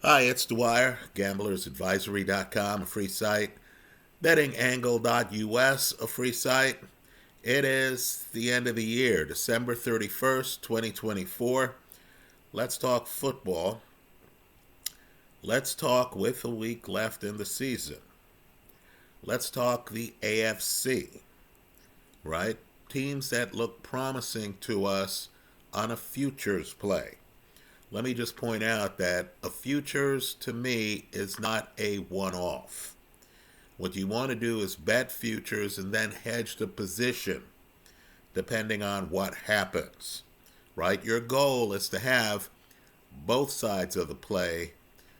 Hi, it's Dwyer, gamblersadvisory.com, a free site. Bettingangle.us, a free site. It is the end of the year, December 31st, 2024. Let's talk football. Let's talk with a week left in the season. Let's talk the AFC, right? Teams that look promising to us on a futures play. Let me just point out that a futures to me is not a one-off. What you want to do is bet futures and then hedge the position depending on what happens, right? Your goal is to have both sides of the play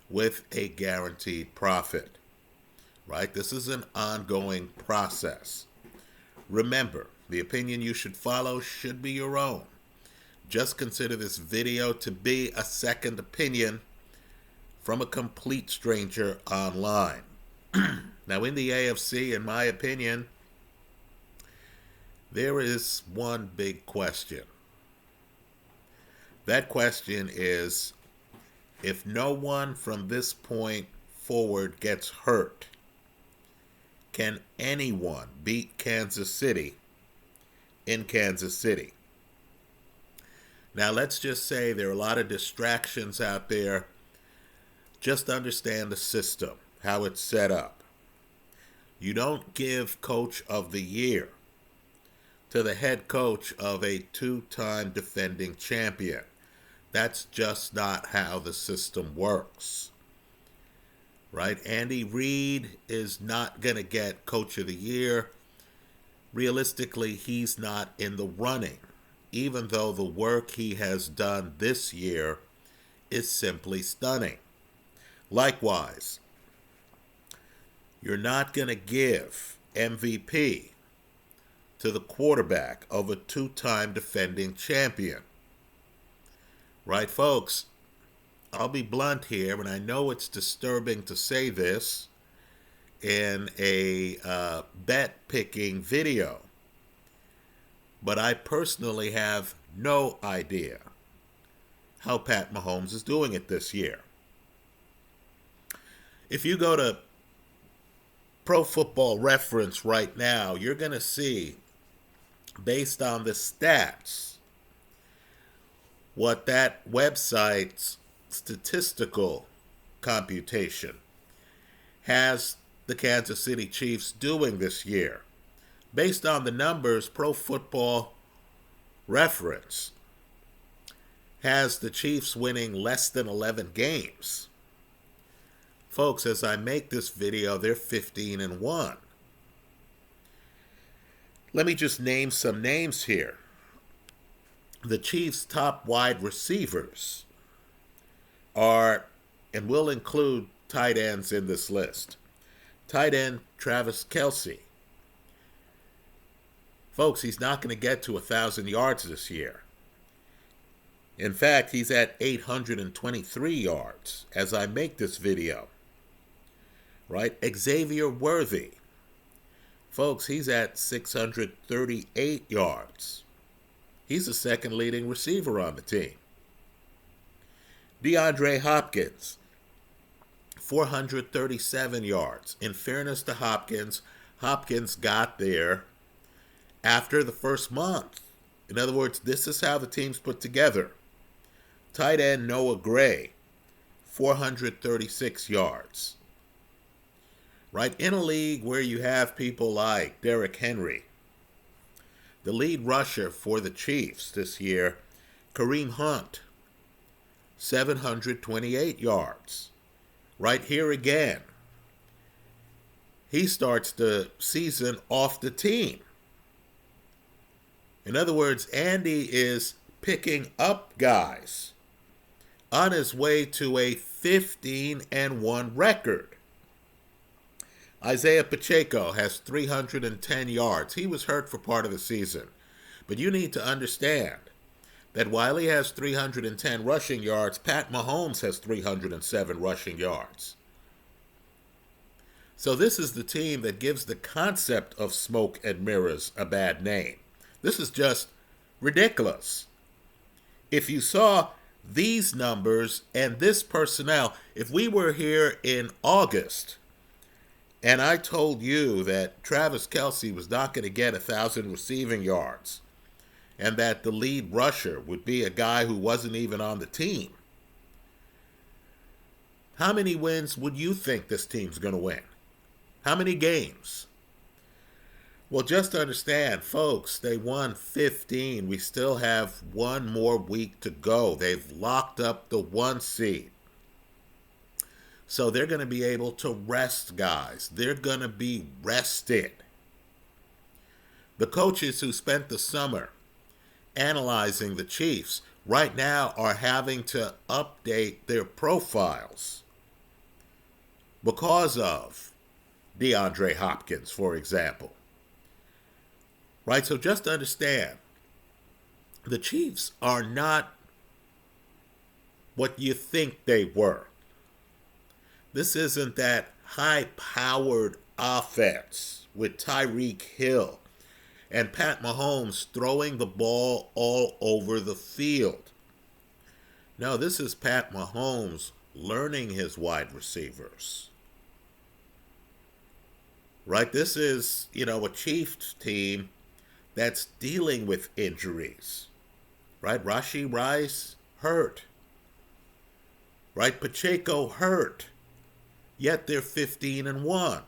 with a guaranteed profit, right? This is an ongoing process. Remember, the opinion you should follow should be your own. Just consider this video to be a second opinion from a complete stranger online. Now, in the AFC, in my opinion, there is one big question. That question is, if no one from this point forward gets hurt, can anyone beat Kansas City in Kansas City? Now, let's just say there are a lot of distractions out there. Just understand the system, how it's set up. You don't give Coach of the Year to the head coach of a two-time defending champion. That's just not how the system works, right? Andy Reid is not going to get Coach of the Year. Realistically, he's not in the running, even though the work he has done this year is simply stunning. Likewise, you're not going to give MVP to the quarterback of a two-time defending champion. Right, folks? I'll be blunt here, and I know it's disturbing to say this in a bet-picking video, but I personally have no idea how Pat Mahomes is doing it this year. If you go to Pro Football Reference right now, you're going to see, based on the stats, what that website's statistical computation has the Kansas City Chiefs doing this year. Based on the numbers, Pro Football Reference has the Chiefs winning less than 11 games. Folks, as I make this video, they're 15-1. Let me just name some names here. The Chiefs' top wide receivers are, and we'll include tight ends in this list. Tight end Travis Kelce. Folks, he's not going to get to 1,000 yards this year. In fact, he's at 823 yards as I make this video. Right? Xavier Worthy. Folks, he's at 638 yards. He's the second leading receiver on the team. DeAndre Hopkins, 437 yards. In fairness to Hopkins, Hopkins got there after the first month. In other words, this is how the team's put together. Tight end Noah Gray, 436 yards. Right? In a league where you have people like Derrick Henry, the lead rusher for the Chiefs this year, Kareem Hunt, 728 yards. Right here again, he starts the season off the team. In other words, Andy is picking up guys on his way to a 15-1 record. Isaiah Pacheco has 310 yards. He was hurt for part of the season. But you need to understand that while he has 310 rushing yards, Pat Mahomes has 307 rushing yards. So this is the team that gives the concept of smoke and mirrors a bad name. This is just ridiculous. If you saw these numbers and this personnel, if we were here in August and I told you that Travis Kelce was not going to get 1,000 receiving yards and that the lead rusher would be a guy who wasn't even on the team, how many wins would you think this team's going to win? How many games? Well, just understand, folks, they won 15. We still have one more week to go. They've locked up the 1 seed. So they're going to be able to rest guys. They're going to be rested. The coaches who spent the summer analyzing the Chiefs right now are having to update their profiles because of DeAndre Hopkins, for example. Right, so just understand, the Chiefs are not what you think they were. This isn't that high-powered offense with Tyreek Hill and Pat Mahomes throwing the ball all over the field. No, this is Pat Mahomes learning his wide receivers. Right, this is, a Chiefs team that's dealing with injuries, right? Rashee Rice hurt, right? Pacheco hurt, yet they're 15-1.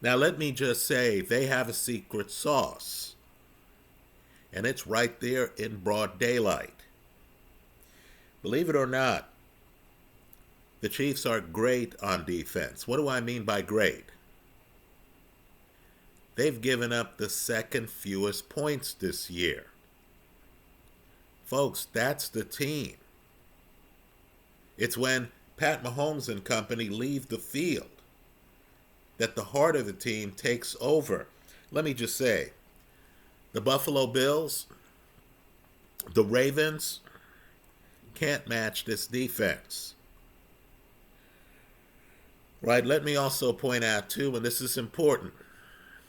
Now let me just say, they have a secret sauce, and it's right there in broad daylight. Believe it or not, the Chiefs are great on defense. What do I mean by great? They've given up the second fewest points this year. Folks, that's the team. It's when Pat Mahomes and company leave the field that the heart of the team takes over. Let me just say, the Buffalo Bills, the Ravens, can't match this defense. Right, let me also point out too, and this is important,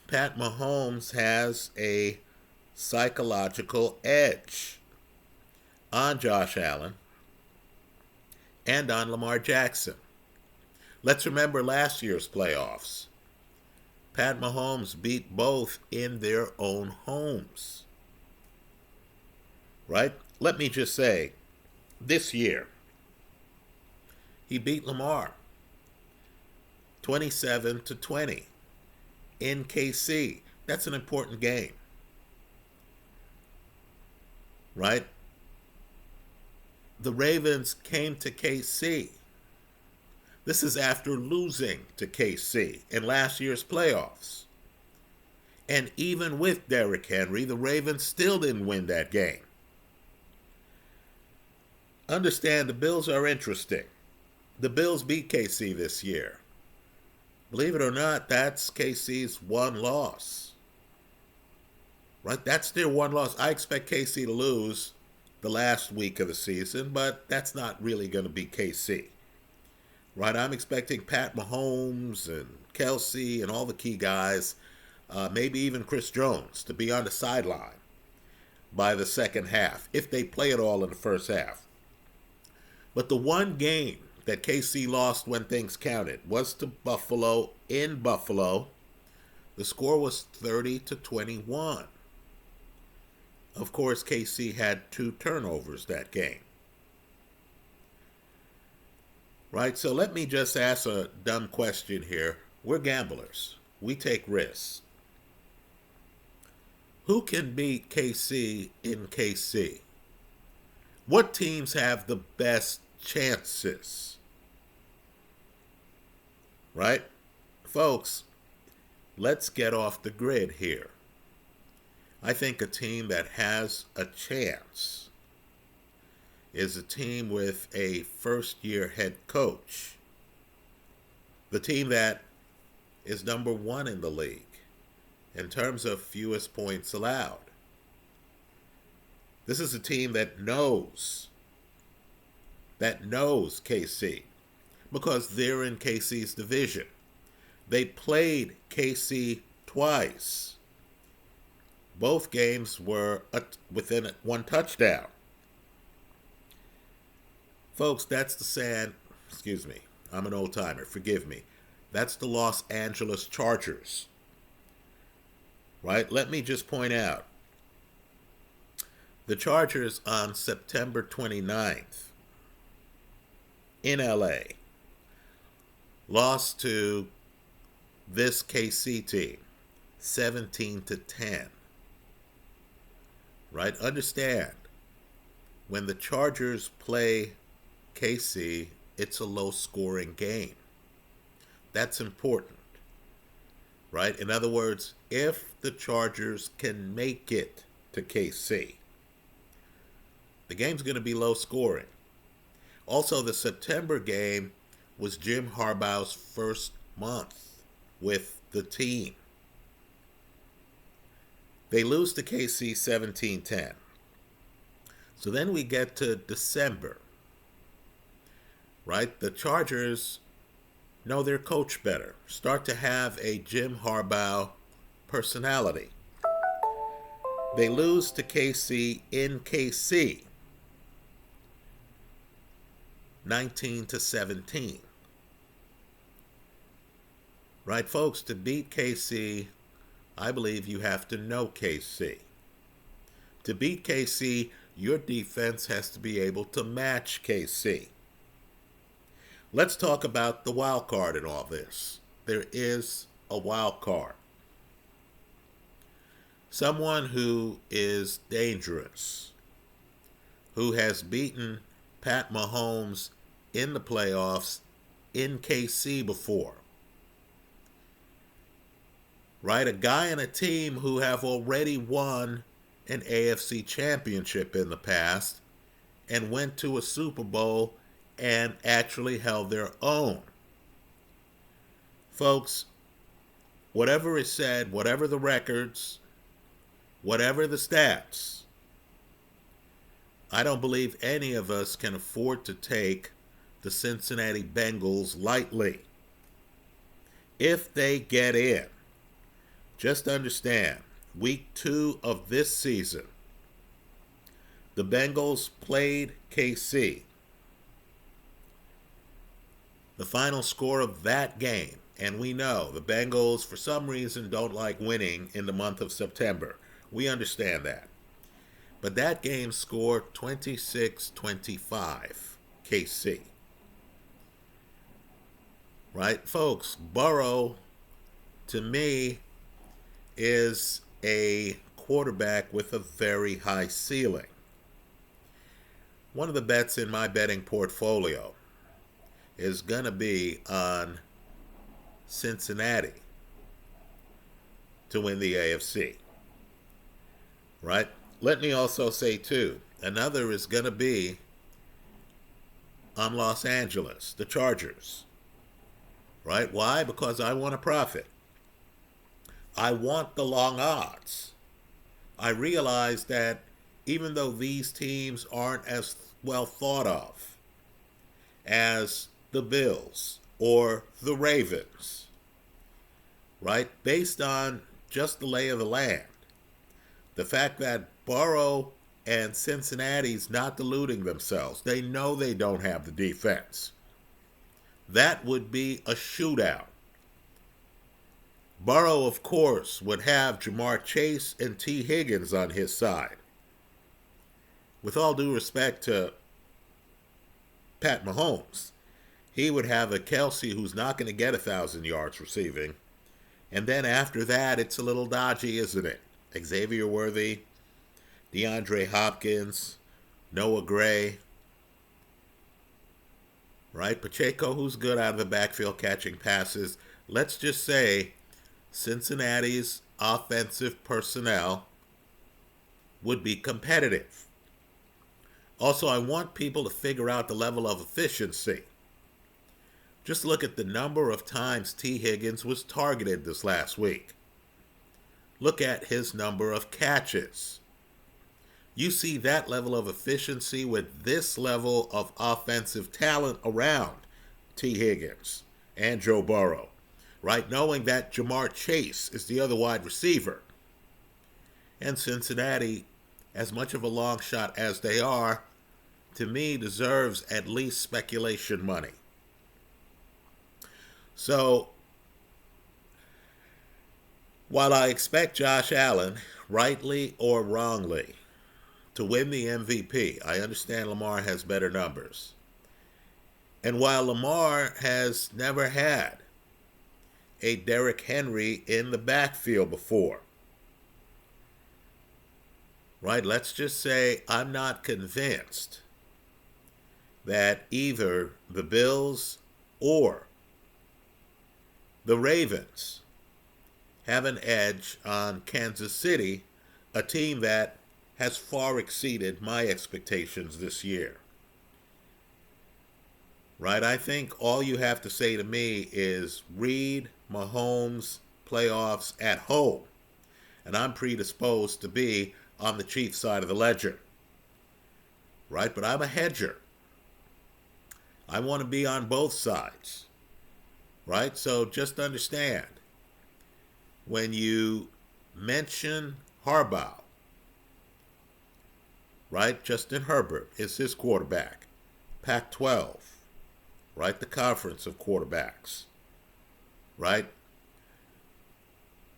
Pat Mahomes has a psychological edge on Josh Allen and on Lamar Jackson. Let's remember last year's playoffs. Pat Mahomes beat both in their own homes. Right? Let me just say, this year, he beat Lamar 27-20. In KC. That's an important game. Right? The Ravens came to KC. This is after losing to KC in last year's playoffs. And even with Derrick Henry, the Ravens still didn't win that game. Understand, the Bills are interesting. The Bills beat KC this year. Believe it or not, that's KC's one loss. Right? That's their one loss. I expect KC to lose the last week of the season, but that's not really going to be KC. Right? I'm expecting Pat Mahomes and Kelce and all the key guys, maybe even Chris Jones, to be on the sideline by the second half, if they play it all in the first half. But the one game that KC lost when things counted was to Buffalo in Buffalo. The score was 30-21. Of course, KC had 2 turnovers that game. Right, so let me just ask a dumb question here. We're gamblers. We take risks. Who can beat KC in KC? What teams have the best chances? Right? Folks, let's get off the grid here. I think a team that has a chance is a team with a first-year head coach. The team that is number 1 in the league in terms of fewest points allowed. This is a team that knows KC because they're in KC's division. They played KC twice. Both games were within 1 touchdown. Folks, that's excuse me, I'm an old timer, forgive me. That's the Los Angeles Chargers, right? Let me just point out the Chargers on September 29th in LA lost to this KC team 17-10. Right? Understand, when the Chargers play KC, it's a low scoring game. That's important. Right? In other words, if the Chargers can make it to KC, the game's going to be low scoring. Also, the September game was Jim Harbaugh's first month with the team. They lose to KC 17-10. So then we get to December, right? The Chargers know their coach better, start to have a Jim Harbaugh personality. They lose to KC in KC 19-17. Right, folks? To beat KC, I believe you have to know KC. To beat KC, your defense has to be able to match KC. Let's talk about the wild card in all this. There is a wild card. Someone who is dangerous, who has beaten Pat Mahomes in the playoffs in KC before. Right? A guy and a team who have already won an AFC championship in the past and went to a Super Bowl and actually held their own. Folks, whatever is said, whatever the records, whatever the stats, I don't believe any of us can afford to take the Cincinnati Bengals lightly. If they get in, just understand, week 2 of this season, the Bengals played KC. The final score of that game, and we know the Bengals for some reason don't like winning in the month of September. We understand that. But that game scored 26-25 KC. Right, folks? Burrow, to me, is a quarterback with a very high ceiling. One of the bets in my betting portfolio is going to be on Cincinnati to win the AFC. Right? Let me also say, too, another is going to be on Los Angeles, the Chargers. Right? Why? Because I want to profit. I want the long odds. I realize that even though these teams aren't as well thought of as the Bills or the Ravens, right? Based on just the lay of the land, the fact that Burrow and Cincinnati's not deluding themselves, they know they don't have the defense. That would be a shootout. Burrow, of course, would have Jamar Chase and T. Higgins on his side. With all due respect to Pat Mahomes, he would have a Kelsey who's not going to get 1,000 yards receiving. And then after that, it's a little dodgy, isn't it? Xavier Worthy, DeAndre Hopkins, Noah Gray. Right? Pacheco, who's good out of the backfield catching passes. Let's just say Cincinnati's offensive personnel would be competitive. Also, I want people to figure out the level of efficiency. Just look at the number of times T. Higgins was targeted this last week. Look at his number of catches. You see that level of efficiency with this level of offensive talent around T. Higgins and Joe Burrow. Right, knowing that Jamar Chase is the other wide receiver. And Cincinnati, as much of a long shot as they are, to me, deserves at least speculation money. So, while I expect Josh Allen, rightly or wrongly, to win the MVP, I understand Lamar has better numbers. And while Lamar has never had a Derrick Henry in the backfield before, right? Let's just say I'm not convinced that either the Bills or the Ravens have an edge on Kansas City, a team that has far exceeded my expectations this year. Right? I think all you have to say to me is read Mahomes' playoffs at home. And I'm predisposed to be on the Chiefs side of the ledger. Right? But I'm a hedger. I want to be on both sides. Right? So just understand, when you mention Harbaugh, right? Justin Herbert is his quarterback. Pac-12, right? The conference of quarterbacks, right?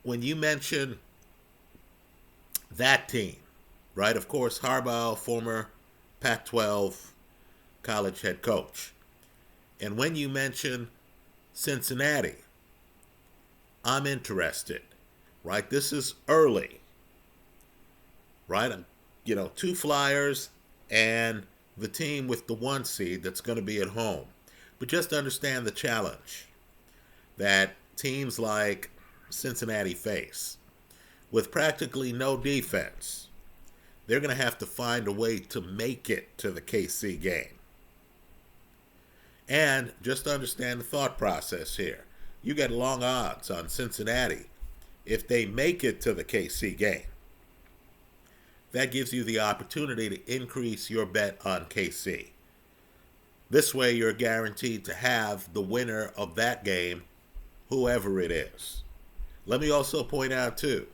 When you mention that team, right? Of course, Harbaugh, former Pac-12 college head coach. And when you mention Cincinnati, I'm interested, right? This is early, right? Two Flyers and the team with the 1 seed that's going to be at home. But just understand the challenge that teams like Cincinnati face. With practically no defense, they're going to have to find a way to make it to the KC game. And just understand the thought process here. You get long odds on Cincinnati if they make it to the KC game. That gives you the opportunity to increase your bet on KC. This way you're guaranteed to have the winner of that game, whoever it is. Let me also point out, too,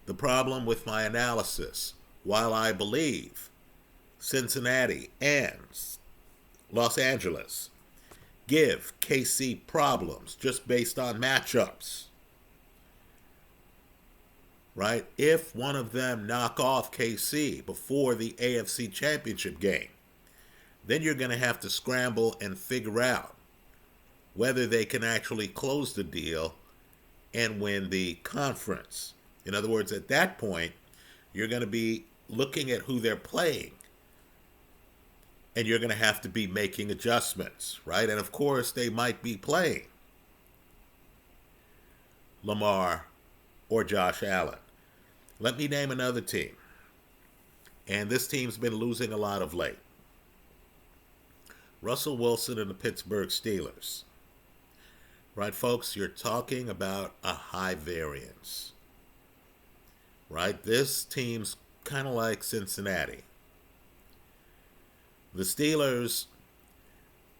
the problem with my analysis. While I believe Cincinnati and Los Angeles give KC problems just based on matchups, right? If one of them knock off KC before the AFC Championship game, then you're going to have to scramble and figure out whether they can actually close the deal and win the conference. In other words, at that point, you're going to be looking at who they're playing, and you're going to have to be making adjustments, right? And of course, they might be playing Lamar or Josh Allen. Let me name another team. And this team's been losing a lot of late. Russell Wilson and the Pittsburgh Steelers. Right, folks? You're talking about a high variance. Right? This team's kind of like Cincinnati. The Steelers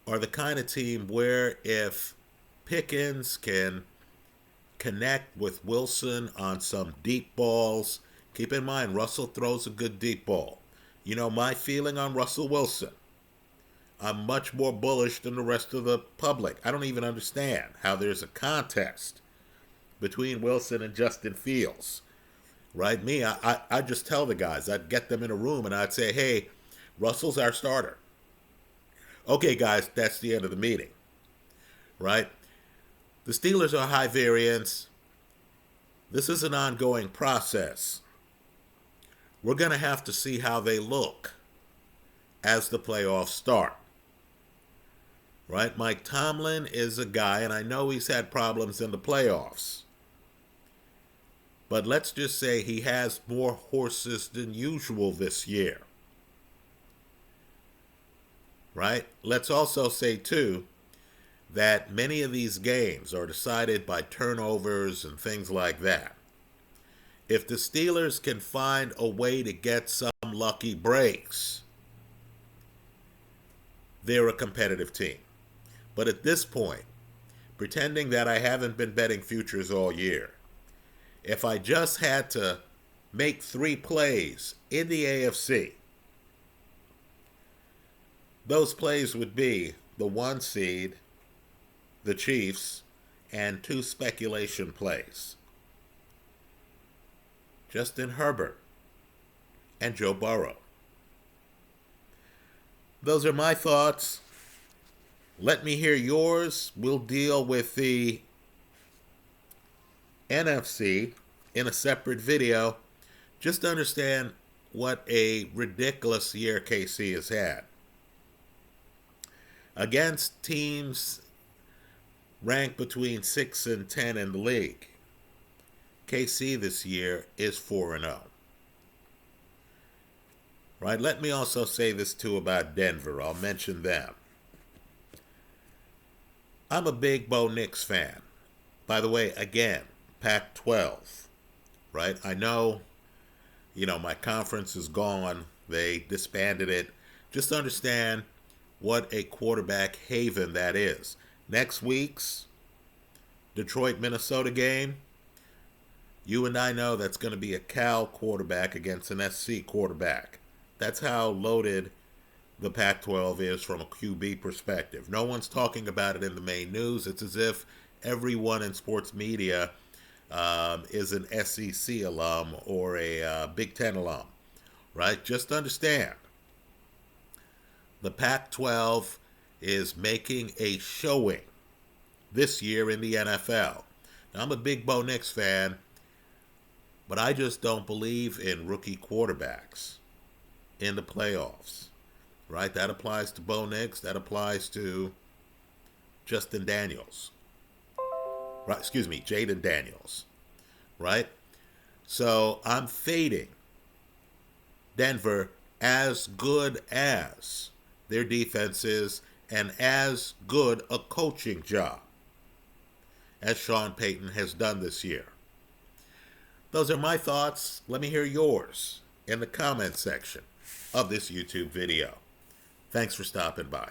are the kind of team where if Pickens can connect with Wilson on some deep balls, keep in mind, Russell throws a good deep ball. You know, my feeling on Russell Wilson, I'm much more bullish than the rest of the public. I don't even understand how there's a contest between Wilson and Justin Fields. Right? Me, I just tell the guys, I'd get them in a room and I'd say, hey, Russell's our starter. Okay, guys, that's the end of the meeting. Right? The Steelers are high variance. This is an ongoing process. We're going to have to see how they look as the playoffs start. Right? Mike Tomlin is a guy, and I know he's had problems in the playoffs, but let's just say he has more horses than usual this year. Right? Let's also say, too, that many of these games are decided by turnovers and things like that. If the Steelers can find a way to get some lucky breaks, they're a competitive team. But at this point, pretending that I haven't been betting futures all year, if I just had to make 3 plays in the AFC, Those plays would be the 1 seed, the Chiefs, and 2 speculation plays. Justin Herbert and Joe Burrow. Those are my thoughts. Let me hear yours. We'll deal with the NFC in a separate video. Just to understand what a ridiculous year KC has had. Against teams ranked between 6 and 10 in the league, KC this year is 4-0. Right? Let me also say this too about Denver. I'll mention them. I'm a big Bo Nix fan. By the way, again, Pac-12. Right? I know, my conference is gone. They disbanded it. Just understand what a quarterback haven that is. Next week's Detroit-Minnesota game, you and I know that's going to be a Cal quarterback against an SC quarterback. That's how loaded the Pac-12 is from a QB perspective. No one's talking about it in the main news. It's as if everyone in sports media is an SEC alum or a Big Ten alum, right? Just understand, the Pac-12 is making a showing this year in the NFL. Now, I'm a big Bo Nix fan, but I just don't believe in rookie quarterbacks in the playoffs, right? That applies to Bo Nix. That applies to Justin Daniels. Right, Jaden Daniels, right? So I'm fading Denver, as good as their defense is and as good a coaching job as Sean Payton has done this year. Those are my thoughts. Let me hear yours in the comment section of this YouTube video. Thanks for stopping by.